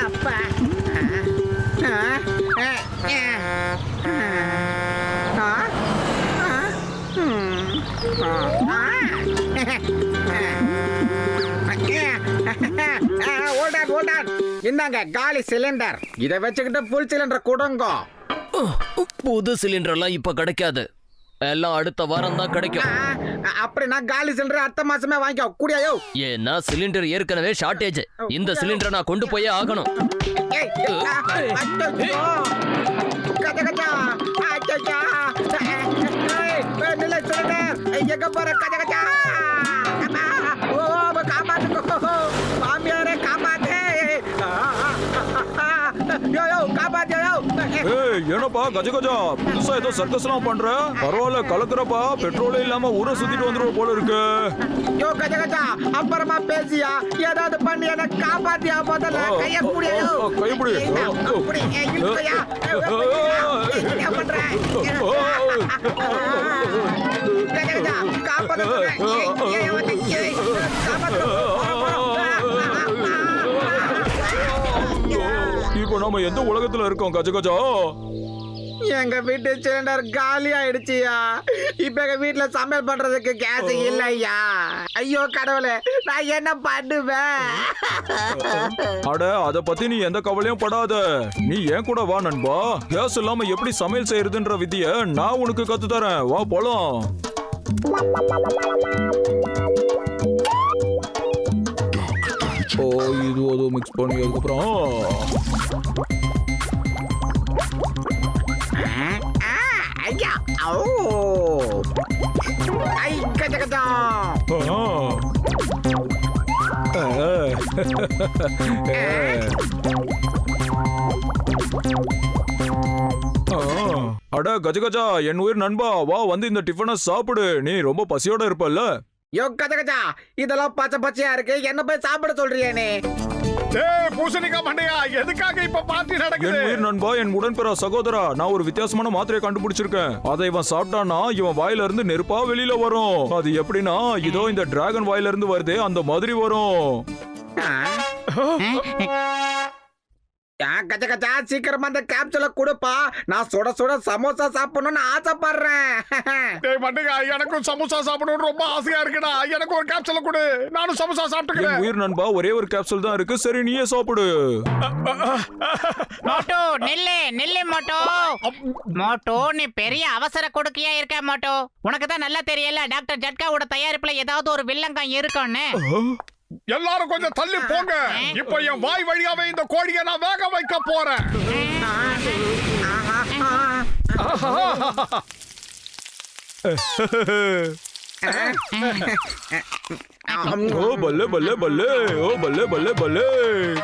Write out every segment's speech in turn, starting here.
அப்பா. இந்தாங்க காலி சிலிண்டர். இதை வச்சுக்கிட்டு ஃபுல் சிலிண்டர் கொடுங்க. புது சிலிண்டர் எல்லாம் இப்ப கிடைக்காது, எல்லாம் அடுத்த வாரம் தான் கிடைக்கும். அப்படின்னா காலி சிலிண்டர் அடுத்த மாசமே வாங்கிக்கோ கூடியோ. ஏன்னா சிலிண்டர் ஏற்கனவே ஷார்டேஜ். இந்த சிலிண்டரை நான் கொண்டு போயே ஆகணும். எங்க போற கஜ கஜா காப்பாத்து மாமியாரே காப்பாத்து ஏனப்பா கஜ கஜா புதுசா ஏதோ சர்க்கஸ் எல்லாம் பண்ற? பரவாயில்ல கலக்குறப்பா, பெட்ரோலே இல்லாம ஊரை சுத்திட்டு வந்துருவோம் போல இருக்கு. யோ கஜ கஜா அப்புறமா பேசியா, ஏதாவது பண்ணி என்ன காப்பாத்தியா? முதல்ல கைய புடியோ. கைப்பிடி இப்போ நாம எந்த உலகத்துல இருக்கோம் கஜ கஜா? எங்க வீட்டு சிலிண்டர் காலி ஆயிடுச்சியா. இப்ப எங்க வீட்டுல சமையல் பண்றதுக்கு கேஸ் இல்லையா. ஐயோ கடவுளே, நான் என்ன பண்ணுவேன்? அட அத பத்தி நீ எந்த கவலையும் படாத. நீ ஏன் கூட வா நண்பா. கேஸ் இல்லாம எப்படி சமையல் செய்யறதுன்ற விதிய நான் உனக்கு கத்து தரேன். வா போலாம். ஓ இது ஒரு மிக்ஸ் பண்ணி அதுக்கப்புறம் ஐயா ஓ ஐ கஜ கஜா. அட கஜ கஜா என் உயிர் நண்பா, வா வந்து இந்த டிஃபனை சாப்பிடு. நீ ரொம்ப பசியோட இருப்பல்ல. யோ கஜ கஜா, இதெல்லாம் பச்சை பச்சையா இருக்கு, என்ன போய் சாப்பிட சொல்றியே நீ? பூசணிக்கா மண்டையா, எதுக்காக இப்ப பார்ட்டி நடக்குது? என் உயிர் நண்பா, என் உடன்பிற சகோதரா, நான் ஒரு வித்தியாசமான மாத்திரையை கண்டுபிடிச்சிருக்கேன். அதை இவன் சாப்பிட்டானா இவன் வாயில இருந்து நெருப்பா வெளியில வரும். அது எப்படின்னா இதோ இந்த டிராகன் வாயில இருந்து வருது அந்த மாதிரி வரும். கஜ கஜா சீக்கிரமா அந்த கேப்சூலை கொடுப்பா. நான் சுட சுட சமோசா சாப்பிடணும்னு ஆசைப்படுறேன். டேய் மண்டையா, எனக்கும் சமோசா சாப்பிடணும்னு ரொம்ப ஆசையா இருக்குடா. எனக்கு ஒரு கேப்சூல கொடு, நானும் சமோசா சாப்பிட்டுக்கிறேன். என் உயிர் நண்பா, ஒரே ஒரு கேப்சூல் தான் இருக்கு. சரி நீயே சாப்பிடு. மோட்டோ நில்லு நில்லு மோட்டோ. மோட்டோ நீ பெரிய அவசர கொடுக்கையா இருக்க மோட்டோ. உனக்கு தான் நல்லா தெரியல டாக்டர் ஜட்காவோட தயாரிப்புல ஏதாவது ஒரு வில்லங்கம் இருக்குன்னு. எல்லாரும் கொஞ்சம் தள்ளி போங்க. இப்ப என் வாய் வழியாவே இந்த கோழியை நான் வேக வைக்க போறேன். ஓ பல்லே பல்லே பல்லே, ஓ பல்லே பல்லே பல்லே.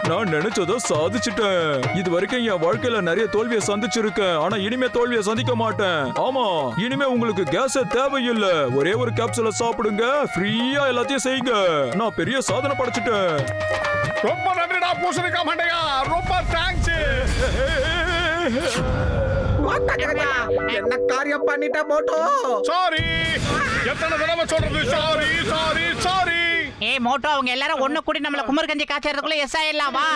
நான் நினைச்சதை சாதிச்சிட்டேன். இது வரைக்கும் என் வாழ்க்கையில நிறைய தோல்வியை சந்திச்சிருக்கேன். ஆனா இனிமே தோல்வியை சந்திக்க மாட்டேன். ஆமா, இனிமே உங்களுக்கு கேஸ் தேவையில்லை. ஒரே ஒரு கேப்சூலை சாப்பிடுங்க, ஃப்ரீயா எல்லாத்தையும் செய்யுங்க. நான் பெரிய சாதனை படைச்சிட்டேன். ரொம்ப நன்றிடா பூசணிக்கா மண்டையா, ரொம்ப தேங்க்ஸ். என்ன காரியம் பண்ணிட்ட மோட்டோ? சாரி, எத்தனை தடவை சொல்றது? Sorry sorry sorry. ஏ மோட்டோ, அவங்க எல்லாரும் ஒண்ணு கூடி நம்மள குமர் கஞ்சி காய்ச்சறதுக்குள்ள எஸ் ஆயிடலாம் வா.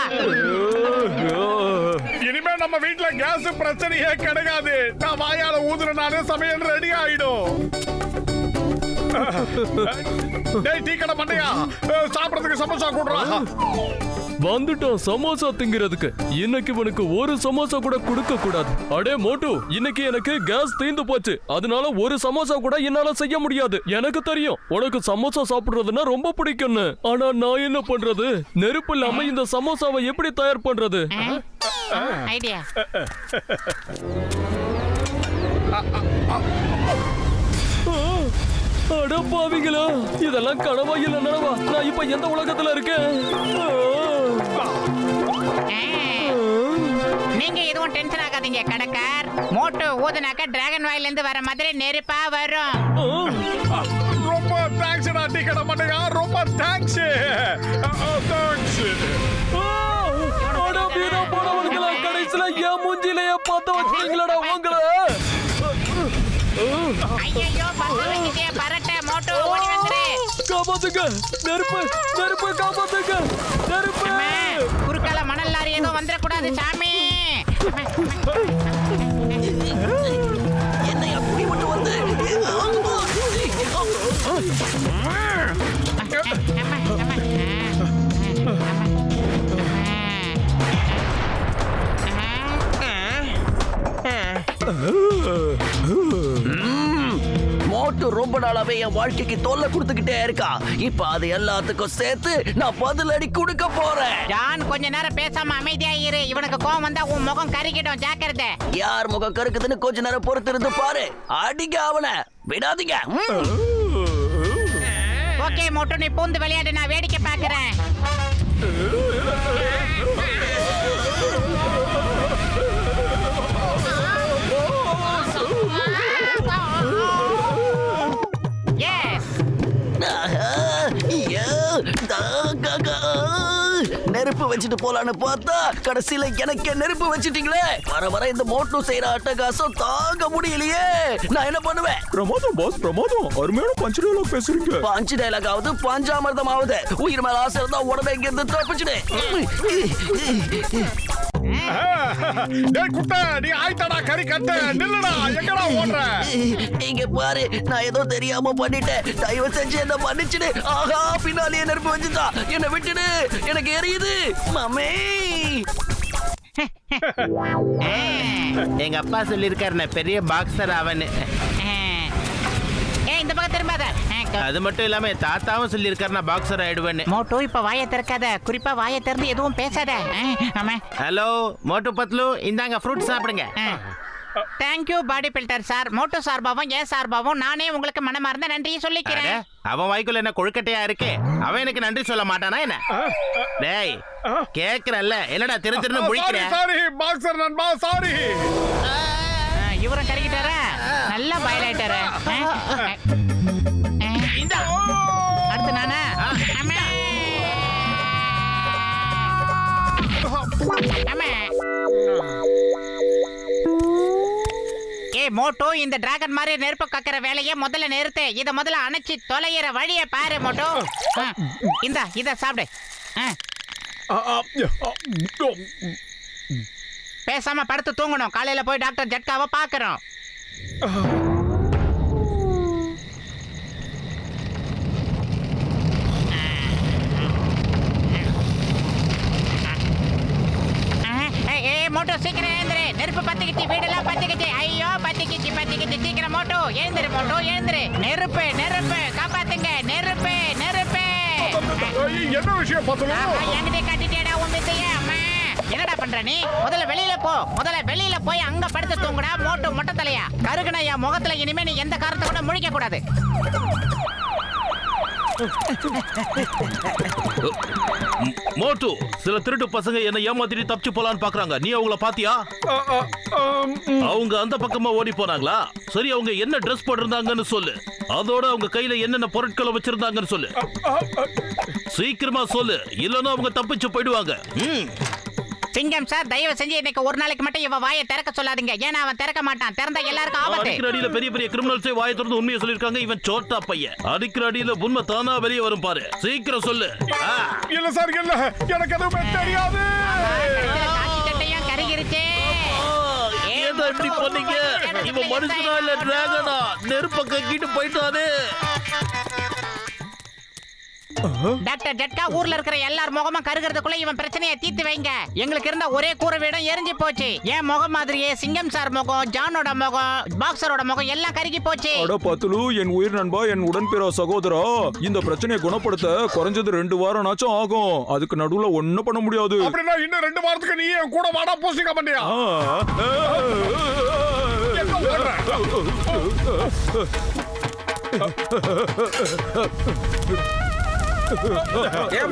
இனிமே நம்ம வீட்ல கேஸ் பிரச்சனையே கிடையாது. நான் வாயால ஊதுறனாலே சமையல் ரெடி ஆயிடும். டேய் டீ கடை மண்டையா, சாப்பிடுறதுக்கு சமோசா கொடுறா. வந்துட்டோம் சமோசா திங்கிறதுக்கு. இன்னைக்கு உனக்கு ஒரு சமோசா கூட கொடுக்க கூடாது. அடே மோட்டு, இன்னைக்கு எனக்கு கேஸ் தீர்ந்து போச்சு. அதனால ஒரு சமோசா கூட என்னால செய்ய முடியாது. எனக்கு தெரியும் உனக்கு சமோசா சாப்பிடுறதுன்னா ரொம்ப பிடிக்கும்னு. ஆனா நான் என்ன பண்றது? நெருப்பு இல்லாம இந்த சமோசாவை எப்படி தயார் பண்றது? ஐடியா. அட பாவிங்களா, இதெல்லாம் கனவா இல்ல நனவா? நான் இப்ப எந்த உலகத்துல இருக்கேன்? நீங்க எதுவும் டென்ஷன் ஆகாதீங்க கடக்கார். மோட்டோ ஊதுனாக்க டிராகன் வாயில இருந்து வர மாதிரி நெருப்பா வரும். ரொம்ப தேங்க்ஸ் டா டீ கடை மண்டையா, ரொம்ப தேங்க்ஸ். தேங்க்ஸ். அட வீணா போனவங்களா, கடைசில என் மூஞ்சிலேயே பத்த வச்சிட்டீங்களடா உங்கள. ஐயோ பத்த வச்சிட்டே பரட்ட. மோட்டோ ஓடி வந்துரு. காப்பாத்துங்க நெருப்பு நெருப்பு காப்பாத்துங்க நெருப்பு அம்மா, குறுக்கால மணல் லாரி எதுவும் வந்துடக்கூடாது சாமி. என்னை அப்படி மட்டும் வந்து மோட்டு ரொம்ப நாளாவே என் வாழ்க்கைக்கு தொல்லை கொடுத்துக்கிட்டே இருக்கா. இப்ப அது எல்லாத்துக்கும் சேர்த்து நான் பதிலடி கொடுக்க போறேன். ஜான் கொஞ்ச நேரம் பேசாம அமைதியா இரு. இவனுக்கு கோவம் வந்தா உன் முகம் கருகிடும், ஜாக்கிரதை. யார் முகம் கருக்குதுன்னு கொஞ்ச நேரம் பொறுத்து இருந்து பாரு. அடிங்க அவனை, விடாதீங்க. ஓகே மோட்டு, நீ பூந்து விளையாடு, நான் வேடிக்கை பார்க்கறேன். எஸ். நெருப்பு வச்சுட்டு போலான்னு பார்த்தா கடைசியில எனக்கே நெருப்பு வச்சிட்டீங்களே. வர வர இந்த மோட்டு செய்யற அட்டகாசம் தாங்க முடியலையே. நான் என்ன பண்ணுவேன்? பிரமாதம் பாஸ் பிரமாதம். அருமையான பஞ்ச் டயலாக் பேசுறீங்க. பஞ்சு டைலாக் ஆகுது, பஞ்சாமிர்தம் ஆகுது. உயிர் மேல ஆசை இருந்தா உடனே இங்க இருந்து தப்பிச்சுடு. டேய் குட்டை, நீ ஆயிட்டடா கறி கட்ட. நில்லுடா, எங்கடா ஓடுற? இங்க பாரு, நான் ஏதோ தெரியாம பண்ணிட்டேன். தயவு செஞ்சு என்ன மன்னிச்சுடு. ஆஹா, பின்னாலேயே நெருப்பு வச்சுட்டா. என்ன விட்டுடு, எனக்கு எரியுது மாமே. எங்க அப்பா சொல்லிருக்காரு பெரிய பாக்ஸர் அவனு. ஏய், இந்த பக்கம் திரும்பாத. அது மட்டும் இல்லாம என் தாத்தாவும் சொல்லிருக்காரு நான் பாக்ஸர் ஆயிடுவேன்னு. மோட்டு, இப்ப வாயை திறக்காத. குறிப்பா வாயை திறந்து எதுவும் பேசாத. ஆமா. ஹலோ மோட்டு பத்லு, இந்தாங்க ஃப்ரூட் சாப்பிடுங்க. Thank you body builder sir. Motu சார்பாவும் ஏன் சார்பாவும் நானே உங்களுக்கு மனமார்ந்த நன்றியை சொல்லிக்கிறேன். அட, அவன் வாய்க்குள்ள என்ன கொழுக்கட்டையா இருக்கு? அவன் எனக்கு நன்றி சொல்ல மாட்டானா என்ன? டேய் கேக்குறல்ல, என்னடா திரு திருன்னு முழிக்கிற? சாரி பாக்ஸர் நண்பா, சாரி. இவரும் கறிக்கிட்டாரா? நல்லா பாயில் ஆயிட்டாரு. அடுத்து நானா? அம்மா. அம்மா. ஏய் மோட்டோ, இந்த டிராகன் மாதிரி நெருப்பு கக்கிற வேலையை முதல்ல நிறுத்து. இத முதல்ல அணைச்சி தொலைகிற வழிய பாரு மோட்டோ. இத சாப்பிடு. பேசாம படுத்து தூங்கணும். காலையில போய் டாக்டர் ஜட்காவை பாக்குறோம். மோட்டோ சீக்கிரம் எழுந்துரு. நெருப்பு பத்திக்கிச்சு, வீடெல்லாம் பத்திக்கிச்சு. ஐயோ பத்திக்கிச்சு பத்திக்கிச்சு. சீக்கிரம் மோட்டோ எழுந்துரு. மோட்டோ எழுந்துரு. நெருப்பு நெருப்பு, காப்பாத்துங்க. நெருப்பு நெருப்பு. என்ன விஷயம் பத்லு? என்கிட்ட காட்டிட்டேடா உன் வித்தைய. அம்மா, என்னடா பண்ற நீ? முதல்ல வெளியில போ. முதல்ல வெளியில போய் அங்க படுத்து தூங்குடா. மோட்டோ மொட்டை தலையா கருகுன என் முகத்துல இனிமே நீ எந்த காரணத்தை கூட முழிக்க கூடாது. மோட்டு, சில திருட்டு பசங்க என்ன ஏமாத்திட்டு தப்பிச்சு போலான்னு பாக்குறாங்க. நீ அவங்கள பாத்தியா? அவங்க அந்த பக்கமா ஓடி போனாங்களா? சரி, அவங்க என்ன ட்ரெஸ் போட்டிருந்தாங்கன்னு சொல்லு. அதோட அவங்க கையில என்னென்ன பொருட்களை வச்சிருந்தாங்கன்னு சொல்லு. சீக்கிரமா சொல்லு, இல்லன்னா அவங்க தப்பிச்சு போயிடுவாங்க. சிங்கம் சார், தயவு செஞ்சு இன்னைக்கு ஒரு நாளைக்கு மட்டும் இவன் வாயை திறக்க சொல்லாதீங்க. ஏன்னா அவன் திறக்க மாட்டான். திறந்தா எல்லாருக்கும் ஆபத்து. அடிக்கிற அடியில பெரிய பெரிய கிரிமினல்ஸே வாயை திறந்து உண்மையை சொல்லிருக்காங்க. இவன் சோட்டா பையன். அடிக்கிற அடியில உண்மை தானா வெளியே வரும் பாரு. சீக்கிரம் சொல்லு. இல்ல சார், இல்ல, எனக்கு எதுவுமே தெரியாது. காட்சி சட்டையும் கருகிருச்சு. ஏதா இப்படி பண்ணீங்க? இவன் மனுஷனா இல்ல டிராகனா? நெருப்ப கக்கிட்டு போயிட்டானே. டாக்டர் ஜட்கா, ஊர்ல இருக்கிற எல்லார் முகமும் கருகிறதுக்குள்ள இவன் பிரச்சனையை தீர்த்து வைங்க. எங்களுக்கு இருந்த ஒரே கூரை வீடும் எரிஞ்சு போச்சு. என் முகம் மாதிரியே சிங்கம் சார் முகம், ஜானோட முகம், பாக்ஸரோட முகம் எல்லாம் கருகி போச்சு. அட பத்லு, என் உயிர் நண்பா, என் உடன்பிற சகோதரா, இந்த பிரச்சனையை குணப்படுத்த குறைஞ்சது 2 வாரம் ஆச்சும் ஆகும். அதுக்கு நடுவுல ஒண்ணும் பண்ண முடியாது. அப்படின்னா இன்னும் 2 வாரத்துக்கு நீ என் கூட வாடா போசிக்க பண்ணியா? ஏன்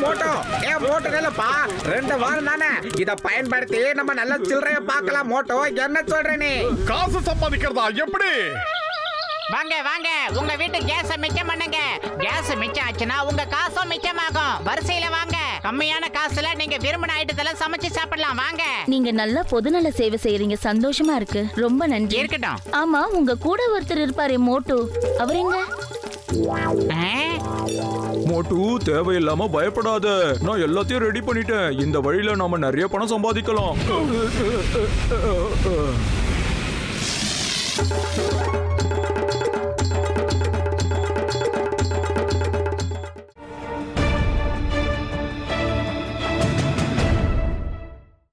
மோட்டோ நிலப்பா, 2 வாரம் தானே. இத பயன்படுத்தி நம்ம நல்ல சில்லறைய பார்க்கலாம். மோட்டோ, என்ன சொல்ற நீ? காசு சம்பாதிக்கிறதா எப்படி? வாங்க வாங்க, உங்க வீட்டு கேஸ் மிச்சம் பண்ணுங்க. கேஸ் மிச்சம் ஆச்சுன்னா உங்க காசும் மிச்சமாகும். வரிசையில வாங்க. கம்மியான காசுல நீங்க விரும்பின ஐட்டத்தெல்லாம் சமைச்சு சாப்பிடலாம். வாங்க. நீங்க நல்லா பொதுநல சேவை செய்யறீங்க. சந்தோஷமா இருக்கு. ரொம்ப நன்றி. இருக்கட்டும். ஆமா, உங்க கூட ஒருத்தர் இருப்பாரே மோட்டு, அவர் எங்க? மோட்டு தேவையில்லாம பயப்படாத. நான் எல்லாத்தையும் ரெடி பண்ணிட்டேன். இந்த வழியில நாம நிறைய பணம் சம்பாதிக்கலாம்.